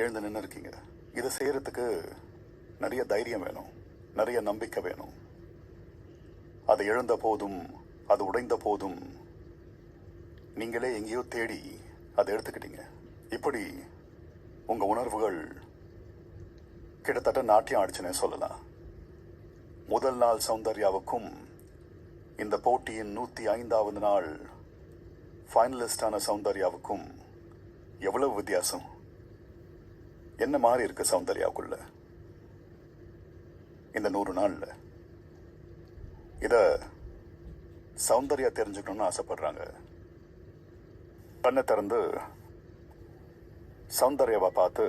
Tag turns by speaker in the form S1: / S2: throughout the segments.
S1: எழுந்து நின்று இருக்கீங்க. இதை செய்யறதுக்கு நிறைய தைரியம் வேணும், நிறைய நம்பிக்கை வேணும். அது எழுந்த போதும் அது உடைந்த போதும் நீங்களே எங்கேயோ தேடி அதை எடுத்துக்கிட்டீங்க. இப்படி உங்க உணர்வுகள் கிட்டத்தட்ட நாட்டியம் ஆடிச்சுனே சொல்லலாம். முதல் நாள் சௌந்தர்யாவுக்கும் இந்த போட்டியின் 105வது நாள் ஃபைனலிஸ்டான சௌந்தர்யாவுக்கும் எவ்வளவு வித்தியாசம்? என்ன மாறி இருக்கு சௌந்தர்யாவுக்குள்ள இந்த 100 நாள்ல? இத சௌந்தர்யா தெரிஞ்சுக்கணும்னு ஆசைப்படுறாங்க. கண்ணை திறந்து சௌந்தர்யாவை பார்த்து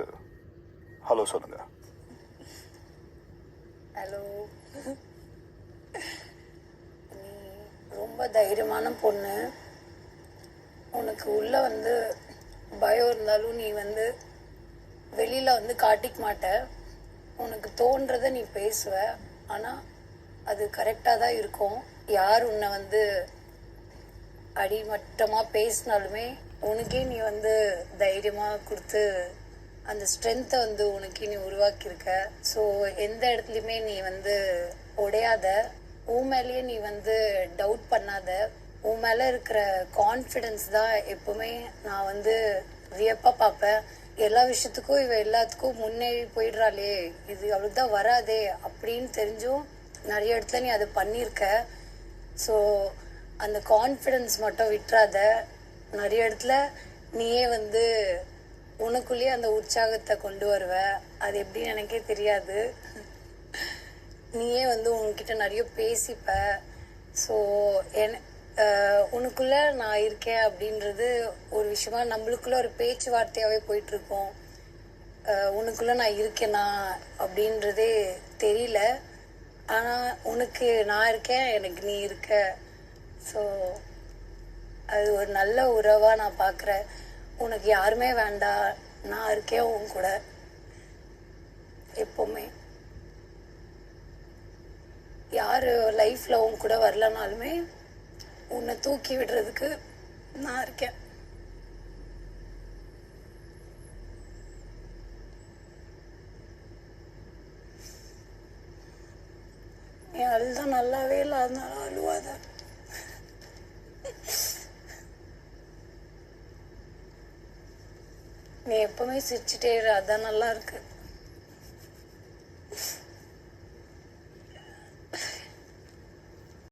S1: ஹலோ சொல்லுங்க.
S2: ஹலோ. நீ ரொம்ப தைரியமான பொண்ணு. உனக்கு உள்ள பயம் இருந்தாலும் நீ வெளியில காட்டிக்க மாட்ட. உனக்கு தோன்றதை நீ பேசுவ. ஆனா அது கரெக்டாக தான் இருக்கும். யார் உன்னை அடிமட்டமா பேசினாலுமே உனக்கே நீ தைரியமாக கொடுத்து அந்த ஸ்ட்ரென்த்தை உனக்கு நீ உருவாக்கியிருக்க. ஸோ எந்த இடத்துலையுமே நீ உடையாத. உன் மேலேயே நீ டவுட் பண்ணாத. உன் மேலே இருக்கிற கான்ஃபிடென்ஸ் தான் எப்பவுமே நான் வியப்பாக பார்ப்பேன். எல்லா விஷயத்துக்கும் எல்லாத்துக்கும் முன்னேறி போயிடுறாளே, இது அவளுக்கு தான் வராதே அப்படின்னு தெரிஞ்சும் நிறைய இடத்துல நீ அதை பண்ணியிருக்க. ஸோ அந்த கான்ஃபிடென்ஸ் மட்டும் விட்டுறாத. நிறைய இடத்துல நீயே உனக்குள்ளேயே அந்த உற்சாகத்தை கொண்டு வருவ. அது எப்படின்னு எனக்கே தெரியாது. நீயே உன்கிட்ட நிறைய பேசிப்ப. ஸோ உனக்குள்ள நான் இருக்கேன் அப்படின்றது ஒரு விஷயமா நம்மளுக்குள்ள ஒரு பேச்சுவார்த்தையாகவே போயிட்டுருக்கோம். உனக்குள்ள நான் இருக்கேனா அப்படின்றதே தெரியல. ஆனால் உனக்கு நான் இருக்கேன், எனக்கு நீ இருக்க. ஸோ அது ஒரு நல்ல உறவாக நான் பார்க்குறேன். உனக்கு யாருமே வேண்டாம், நான் இருக்கேன் உன் கூட எப்போவுமே. யார் லைஃப்பில் உன் கூட வரலனாலுமே உன்னை தூக்கி விடுறதுக்கு நான் இருக்கேன். நீ அழுதான் நல்லாவே இல்லை, அதனால அழுவாத. நீ எப்பவுமே சிரிச்சுட்டே இரு, அதான் நல்லா இருக்கு.